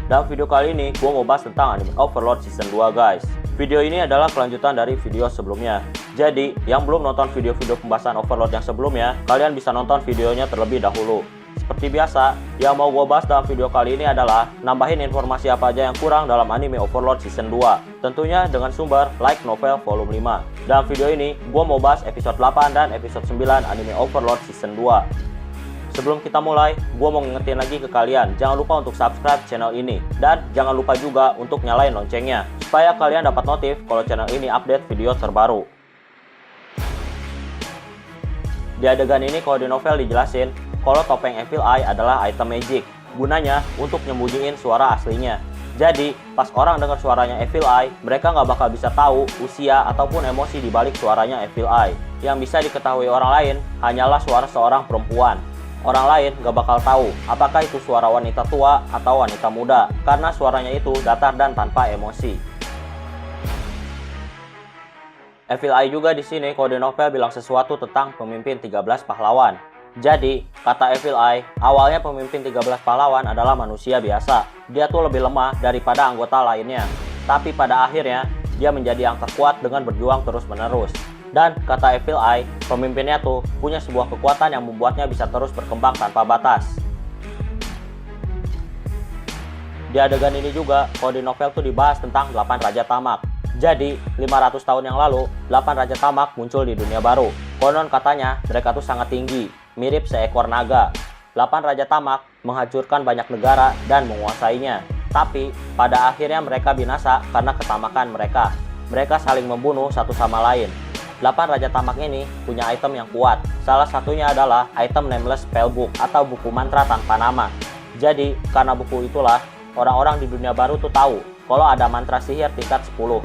Dalam video kali ini, gue mau bahas tentang anime Overlord Season 2 guys. Video ini adalah kelanjutan dari video sebelumnya. Jadi, yang belum nonton video-video pembahasan Overlord yang sebelumnya, kalian bisa nonton videonya terlebih dahulu. Seperti biasa, yang mau gue bahas dalam video kali ini adalah nambahin informasi apa aja yang kurang dalam anime Overlord Season 2. Tentunya dengan sumber Light Novel Volume 5. Dalam video ini, gue mau bahas episode 8 dan episode 9 anime Overlord Season 2. Sebelum kita mulai, gue mau ngingetin lagi ke kalian, jangan lupa untuk subscribe channel ini. Dan jangan lupa juga untuk nyalain loncengnya, supaya kalian dapat notif kalau channel ini update video terbaru. Di adegan ini kalau di novel dijelasin, kalau topeng Evil Eye adalah item magic. Gunanya untuk nyembunyiin suara aslinya. Jadi, pas orang dengar suaranya Evil Eye, mereka nggak bakal bisa tahu usia ataupun emosi di balik suaranya Evil Eye. Yang bisa diketahui orang lain, hanyalah suara seorang perempuan. Orang lain gak bakal tahu apakah itu suara wanita tua atau wanita muda, karena suaranya itu datar dan tanpa emosi. Evil Eye juga di sini kalau di novel bilang sesuatu tentang pemimpin 13 pahlawan. Jadi, kata Evil Eye, awalnya pemimpin 13 pahlawan adalah manusia biasa. Dia tuh lebih lemah daripada anggota lainnya. Tapi pada akhirnya, dia menjadi yang terkuat dengan berjuang terus-menerus. Dan kata Evil Eye, pemimpinnya tuh punya sebuah kekuatan yang membuatnya bisa terus berkembang tanpa batas. Di adegan ini juga, kalau di novel tuh dibahas tentang 8 Raja Tamak. Jadi, 500 tahun yang lalu, 8 Raja Tamak muncul di dunia baru. Konon katanya, mereka tuh sangat tinggi, mirip seekor naga. 8 Raja Tamak menghancurkan banyak negara dan menguasainya. Tapi, pada akhirnya mereka binasa karena ketamakan mereka. Mereka saling membunuh satu sama lain. 8 Raja Tamak ini punya item yang kuat. Salah satunya adalah item Nameless Spellbook atau buku mantra tanpa nama. Jadi, karena buku itulah, orang-orang di dunia baru tuh tahu kalau ada mantra sihir tingkat 10.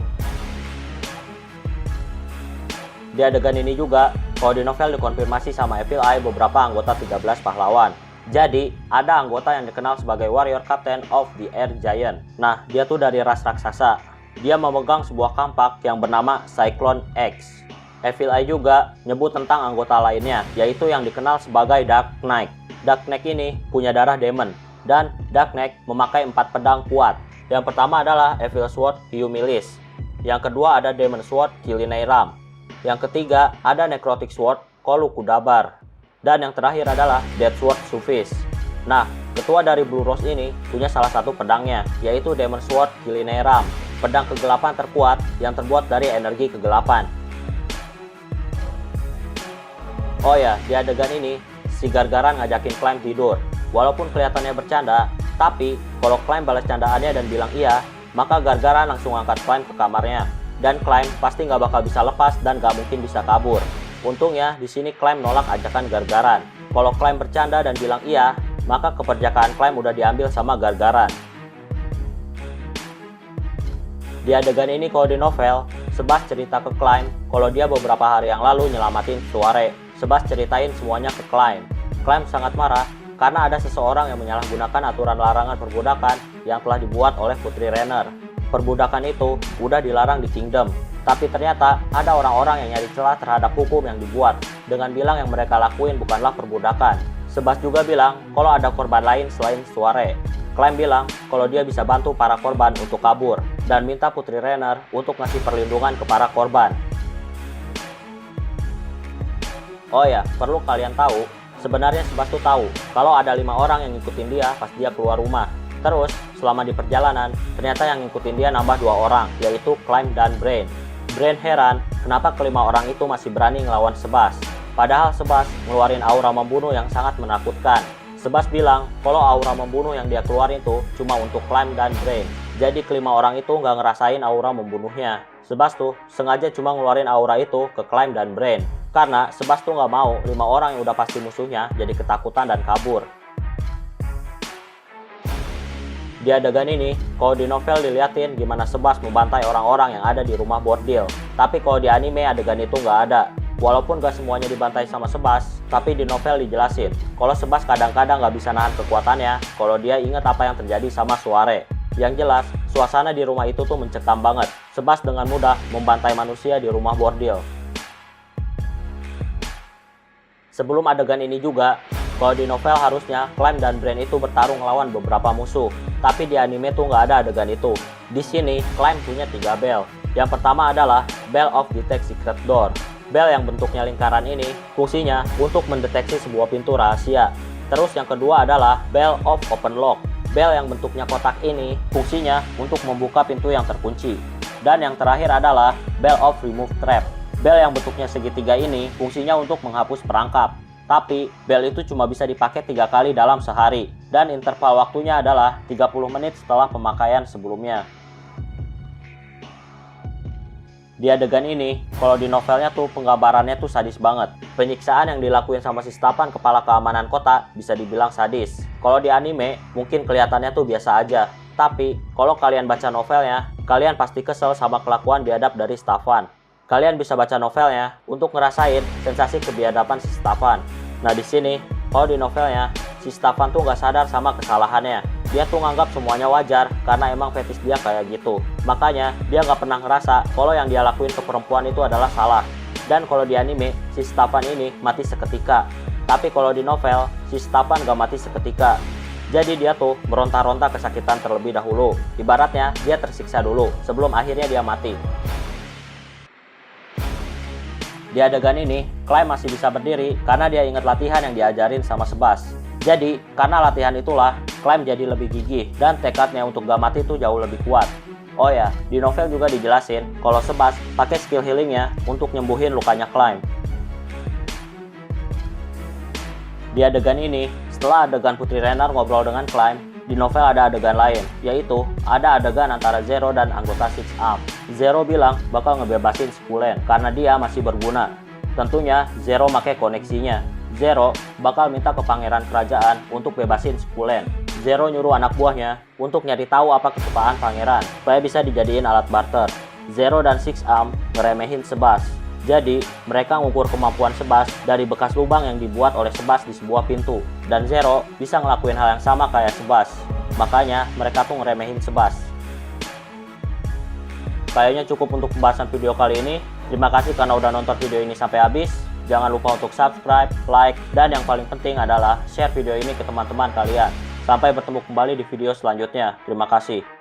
Di adegan ini juga, kalau di novel dikonfirmasi sama Evil Eye beberapa anggota 13 pahlawan. Jadi, ada anggota yang dikenal sebagai Warrior Captain of the Air Giant. Nah, dia tuh dari ras raksasa. Dia memegang sebuah kampak yang bernama Cyclone X. Evil Eye juga nyebut tentang anggota lainnya, yaitu yang dikenal sebagai Dark Knight. Dark Knight ini punya darah demon, dan Dark Knight memakai 4 pedang kuat. Yang pertama adalah Evil Sword Humilis. Yang kedua ada Demon Sword Kilineiram. Yang ketiga ada Necrotic Sword Kolukudabar. Dan yang terakhir adalah Dead Sword Sufis. Nah, ketua dari Blue Rose ini punya salah satu pedangnya, yaitu Demon Sword Kilineiram, pedang kegelapan terkuat yang terbuat dari energi kegelapan. Oh ya, di adegan ini, si Gargaran ngajakin Climb tidur. Walaupun kelihatannya bercanda, tapi kalau Climb balas candaannya dan bilang iya, maka Gargaran langsung angkat Climb ke kamarnya. Dan Climb pasti nggak bakal bisa lepas dan nggak mungkin bisa kabur. Untungnya, di sini Climb nolak ajakan Gargaran. Kalau Climb bercanda dan bilang iya, maka keperjakaan Climb udah diambil sama Gargaran. Di adegan ini kalau di novel, Sebas cerita ke Climb kalau dia beberapa hari yang lalu nyelamatin Suare. Sebas ceritain semuanya ke Climb. Climb sangat marah karena ada seseorang yang menyalahgunakan aturan larangan perbudakan yang telah dibuat oleh Putri Renner. Perbudakan itu udah dilarang di Kingdom, tapi ternyata ada orang-orang yang nyari celah terhadap hukum yang dibuat dengan bilang yang mereka lakuin bukanlah perbudakan. Sebas juga bilang kalau ada korban lain selain Suare. Climb bilang kalau dia bisa bantu para korban untuk kabur dan minta Putri Renner untuk ngasih perlindungan ke para korban. Oh ya, perlu kalian tahu, sebenarnya Sebas tuh tahu kalau ada 5 orang yang ngikutin dia pas dia keluar rumah. Terus, selama di perjalanan, ternyata yang ngikutin dia nambah 2 orang, yaitu Climb dan Brain. Brain heran kenapa kelima orang itu masih berani ngelawan Sebas. Padahal Sebas ngeluarin aura membunuh yang sangat menakutkan. Sebas bilang kalau aura membunuh yang dia keluarin itu cuma untuk Climb dan Brain. Jadi kelima orang itu nggak ngerasain aura membunuhnya. Sebas tuh sengaja cuma ngeluarin aura itu ke Climb dan Brain. Karena Sebas tuh nggak mau 5 orang yang udah pasti musuhnya jadi ketakutan dan kabur. Di adegan ini, kalau di novel diliatin gimana Sebas membantai orang-orang yang ada di rumah bordil. Tapi kalau di anime adegan itu nggak ada. Walaupun gak semuanya dibantai sama Sebas, tapi di novel dijelasin kalau Sebas kadang-kadang nggak bisa nahan kekuatannya kalau dia ingat apa yang terjadi sama Suare. Yang jelas, suasana di rumah itu tuh mencekam banget. Sebas dengan mudah membantai manusia di rumah bordil. Sebelum adegan ini juga, Kalau di novel harusnya Climb dan Brain itu bertarung melawan beberapa musuh, tapi di anime tuh nggak ada adegan itu. Di sini Climb punya 3 bel. Yang pertama adalah Bell of Detect Secret Door. Bel yang bentuknya lingkaran ini fungsinya untuk mendeteksi sebuah pintu rahasia. Terus yang kedua adalah Bell of Open Lock. Bel yang bentuknya kotak ini fungsinya untuk membuka pintu yang terkunci. Dan yang terakhir adalah Bell of Remove Trap. Bel yang bentuknya segitiga ini fungsinya untuk menghapus perangkap. Tapi bel itu cuma bisa dipakai 3 kali dalam sehari. Dan interval waktunya adalah 30 menit setelah pemakaian sebelumnya. Di adegan ini, kalau di novelnya tuh penggambarannya tuh sadis banget. Penyiksaan yang dilakuin sama si Stefan, kepala keamanan kota, bisa dibilang sadis. Kalau di anime, mungkin kelihatannya tuh biasa aja. Tapi, kalau kalian baca novelnya, kalian pasti kesel sama kelakuan biadab dari Stefan. Kalian bisa baca novelnya untuk ngerasain sensasi kebiadaban si Stefan. Nah di sini, kalau di novelnya, si Stefan tuh nggak sadar sama kesalahannya. Dia tuh nganggap semuanya wajar karena emang fetis dia kayak gitu. Makanya dia nggak pernah ngerasa kalau yang dia lakuin ke perempuan itu adalah salah. Dan kalau di anime, si Stefan ini mati seketika. Tapi kalau di novel, si Stefan nggak mati seketika. Jadi dia tuh meronta-ronta kesakitan terlebih dahulu. Ibaratnya dia tersiksa dulu sebelum akhirnya dia mati. Di adegan ini, Climb masih bisa berdiri karena dia ingat latihan yang diajarin sama Sebas. Jadi, karena latihan itulah, Climb jadi lebih gigih dan tekadnya untuk gak mati tuh jauh lebih kuat. Oh ya, di novel juga dijelasin kalau Sebas pakai skill healingnya untuk nyembuhin lukanya Climb. Di adegan ini, setelah adegan Putri Renard ngobrol dengan Climb, di novel ada adegan lain, yaitu ada adegan antara Zero dan anggota Six Arm. Zero bilang bakal ngebebasin Skullen karena dia masih berguna. Tentunya Zero pakai koneksinya. Zero bakal minta ke pangeran kerajaan untuk bebasin Skullen. Zero nyuruh anak buahnya untuk nyari tahu apa kesukaan pangeran supaya bisa dijadiin alat barter. Zero dan Six Arm ngeremehin Sebas. Jadi, mereka ngukur kemampuan Sebas dari bekas lubang yang dibuat oleh Sebas di sebuah pintu. Dan Zero bisa ngelakuin hal yang sama kayak Sebas. Makanya, mereka tuh ngeremehin Sebas. Kayaknya cukup untuk pembahasan video kali ini. Terima kasih karena udah nonton video ini sampai habis. Jangan lupa untuk subscribe, like, dan yang paling penting adalah share video ini ke teman-teman kalian. Sampai bertemu kembali di video selanjutnya. Terima kasih.